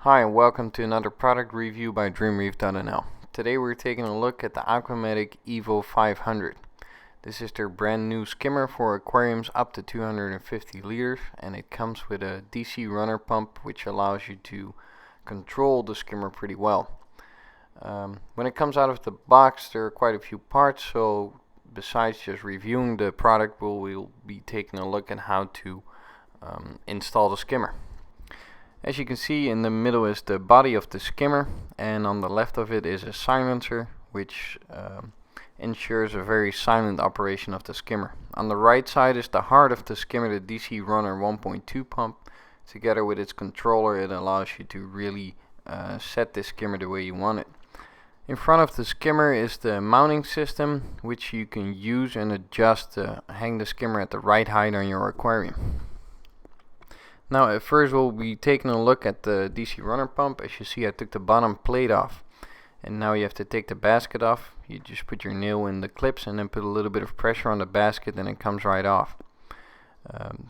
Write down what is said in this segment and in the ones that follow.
Hi and welcome to another product review by Dreamreef.nl. Today we're taking a look at the Aqua Medic EVO 500. This is their brand new skimmer for aquariums up to 250 liters, and it comes with a DC runner pump which allows you to control the skimmer pretty well. When it comes out of the box there are quite a few parts, so besides just reviewing the product we'll be taking a look at how to install the skimmer. As you can see, in the middle is the body of the skimmer, and on the left of it is a silencer which ensures a very silent operation of the skimmer. On the right side is the heart of the skimmer, the DC runner 1.2 pump. Together with its controller it allows you to really set this skimmer the way you want it. In front of the skimmer is the mounting system which you can use and adjust to hang the skimmer at the right height on your aquarium. Now at first we'll be taking a look at the DC runner pump. As you see, I took the bottom plate off, and now you have to take the basket off. You just put your nail in the clips and then put a little bit of pressure on the basket and it comes right off.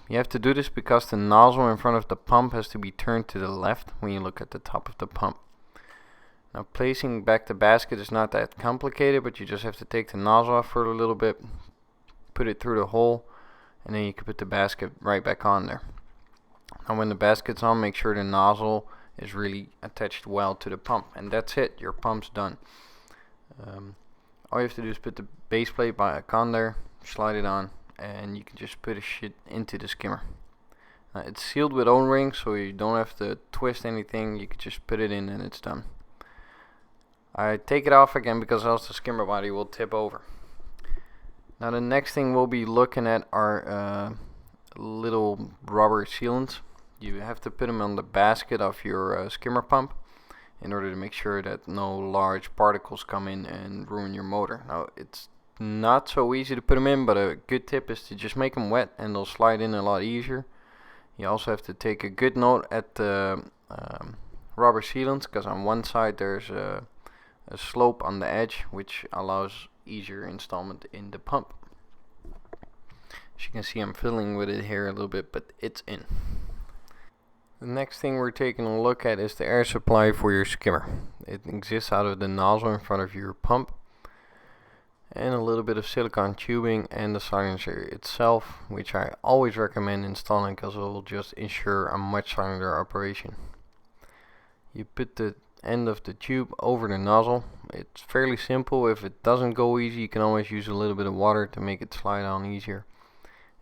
You have to do this because the nozzle in front of the pump has to be turned to the left when you look at the top of the pump. Now placing back the basket is not that complicated, but you just have to take the nozzle off for a little bit, put it through the hole, and then you can put the basket right back on there. Now when the basket's on, make sure the nozzle is really attached well to the pump, and that's it, your pump's done. All you have to do is put the base plate back on there, slide it on, and you can just put it into the skimmer. It's sealed with O-ring, so you don't have to twist anything, you can just put it in and it's done. I take it off again because else the skimmer body will tip over. Now the next thing we'll be looking at are little rubber sealants. You have to put them on the basket of your skimmer pump in order to make sure that no large particles come in and ruin your motor. Now it's not so easy to put them in, but a good tip is to just make them wet and they'll slide in a lot easier. You also have to take a good note at the rubber sealants, because on one side there's a slope on the edge which allows easier installment in the pump. As you can see, I'm fiddling with it here a little bit, but it's in. The next thing we're taking a look at is the air supply for your skimmer. It exists out of the nozzle in front of your pump, and a little bit of silicone tubing, and the silencer itself, which I always recommend installing because it will just ensure a much silenter operation. You put the end of the tube over the nozzle. It's fairly simple. If it doesn't go easy, you can always use a little bit of water to make it slide on easier.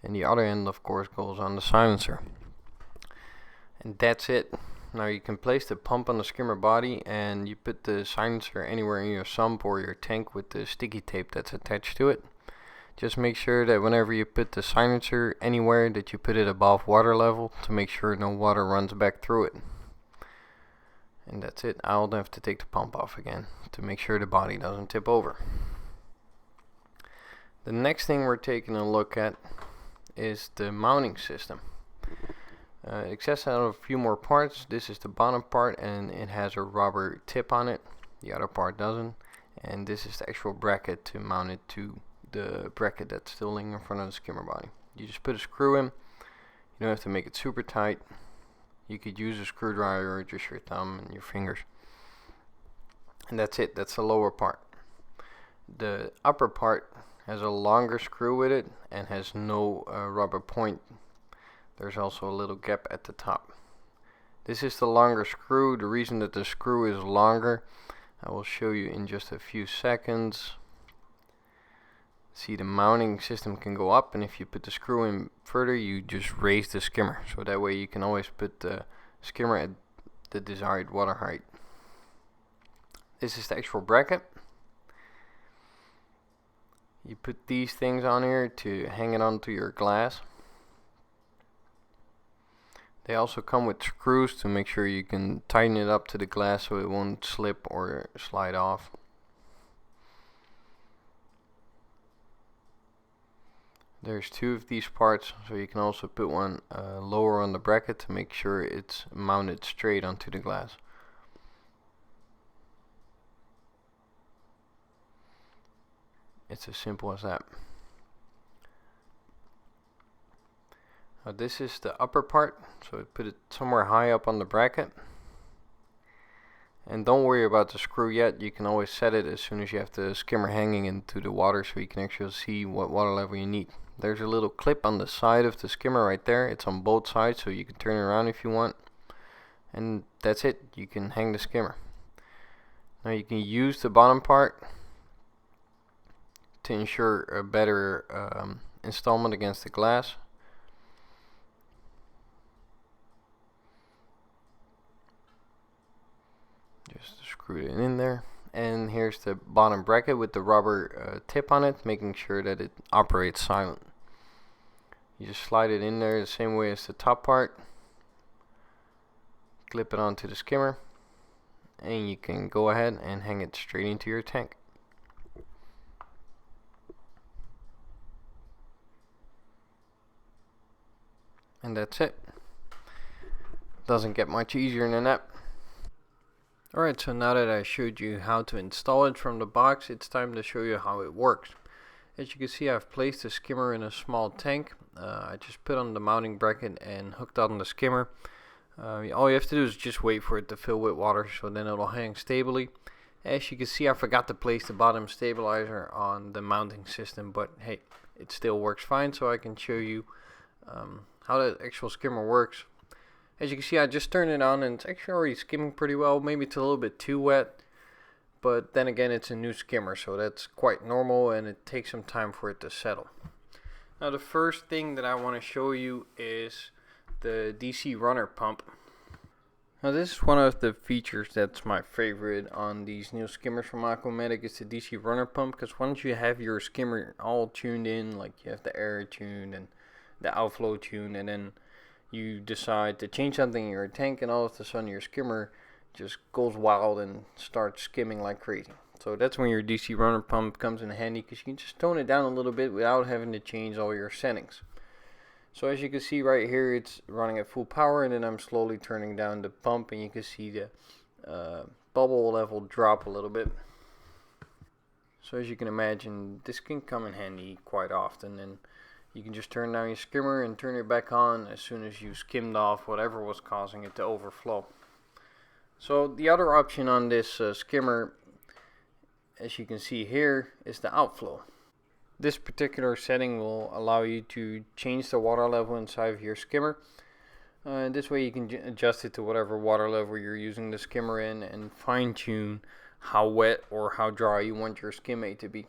And the other end of course goes on the silencer. And that's it. Now you can place the pump on the skimmer body, and you put the silencer anywhere in your sump or your tank with the sticky tape that's attached to it. Just make sure that whenever you put the silencer anywhere that you put it above water level to make sure no water runs back through it. And that's it. I'll have to take the pump off again to make sure the body doesn't tip over. The next thing we're taking a look at is the mounting system. It exists out of a few more parts. This is the bottom part, and it has a rubber tip on it. The other part doesn't. And this is the actual bracket to mount it to the bracket that's still laying in front of the skimmer body. You just put a screw in. You don't have to make it super tight. You could use a screwdriver or just your thumb and your fingers. And that's it. That's the lower part. The upper part has a longer screw with it and has no rubber point. There's also a little gap at the top. This is the longer screw. The reason that the screw is longer, I will show you in just a few seconds. See, the mounting system can go up, and if you put the screw in further you just raise the skimmer, so that way you can always put the skimmer at the desired water height. This is the actual bracket. You put these things on here to hang it onto your glass. They also come with screws to make sure you can tighten it up to the glass so it won't slip or slide off. There's two of these parts, so you can also put one lower on the bracket to make sure it's mounted straight onto the glass. It's as simple as that. Now this is the upper part, so I put it somewhere high up on the bracket. And don't worry about the screw yet, you can always set it as soon as you have the skimmer hanging into the water so you can actually see what water level you need. There's a little clip on the side of the skimmer right there. It's on both sides so you can turn it around if you want. And that's it, you can hang the skimmer. Now you can use the bottom part to ensure a better installment against the glass. Just screw it in there. And here's the bottom bracket with the rubber tip on it, making sure that it operates silent. You just slide it in there the same way as the top part. Clip it onto the skimmer. And you can go ahead and hang it straight into your tank. And that's it. Doesn't get much easier than that. Alright, so now that I showed you how to install it from the box, it's time to show you how it works. As you can see, I've placed the skimmer in a small tank. I just put on the mounting bracket and hooked on the skimmer. All you have to do is just wait for it to fill with water, so then it'll hang stably. As you can see, I forgot to place the bottom stabilizer on the mounting system, but hey, it still works fine, so I can show you how the actual skimmer works. As you can see, I just turned it on and it's actually already skimming pretty well. Maybe it's a little bit too wet, but then again, it's a new skimmer, so that's quite normal and it takes some time for it to settle. Now the first thing that I want to show you is the DC runner pump. Now this is one of the features that's my favorite on these new skimmers from Aqua Medic, is the DC runner pump, because once you have your skimmer all tuned in, like you have the air tuned and the outflow tuned, and then you decide to change something in your tank, and all of a sudden your skimmer just goes wild and starts skimming like crazy. So that's when your DC runner pump comes in handy, because you can just tone it down a little bit without having to change all your settings. So as you can see right here, it's running at full power, and then I'm slowly turning down the pump, and you can see the bubble level drop a little bit. So as you can imagine, this can come in handy quite often, and you can just turn down your skimmer and turn it back on as soon as you skimmed off whatever was causing it to overflow. So the other option on this skimmer, as you can see here, is the outflow. This particular setting will allow you to change the water level inside of your skimmer. This way you can adjust it to whatever water level you're using the skimmer in, and fine tune how wet or how dry you want your skimmate to be.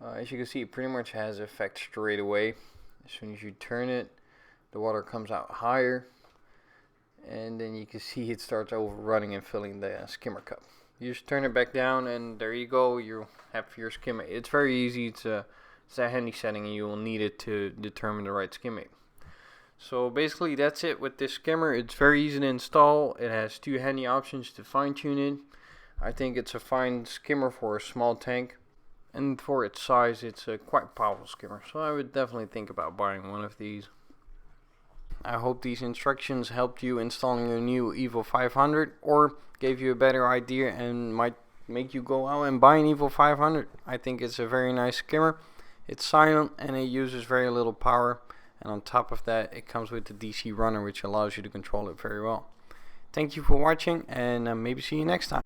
As you can see, it pretty much has effect straight away. As soon as you turn it, the water comes out higher, and then you can see it starts overrunning and filling the skimmer cup. You just turn it back down, and there you go, you have your skimmate. It's very easy. It's a handy setting, and you will need it to determine the right skimmate. So basically that's it with this skimmer. It's very easy to install. It has two handy options to fine tune it. I think it's a fine skimmer for a small tank. And for its size, it's a quite powerful skimmer, so I would definitely think about buying one of these. I hope these instructions helped you installing your new EVO 500, or gave you a better idea and might make you go out and buy an EVO 500. I think it's a very nice skimmer. It's silent and it uses very little power, and on top of that, it comes with the DC runner, which allows you to control it very well. Thank you for watching, and maybe see you next time.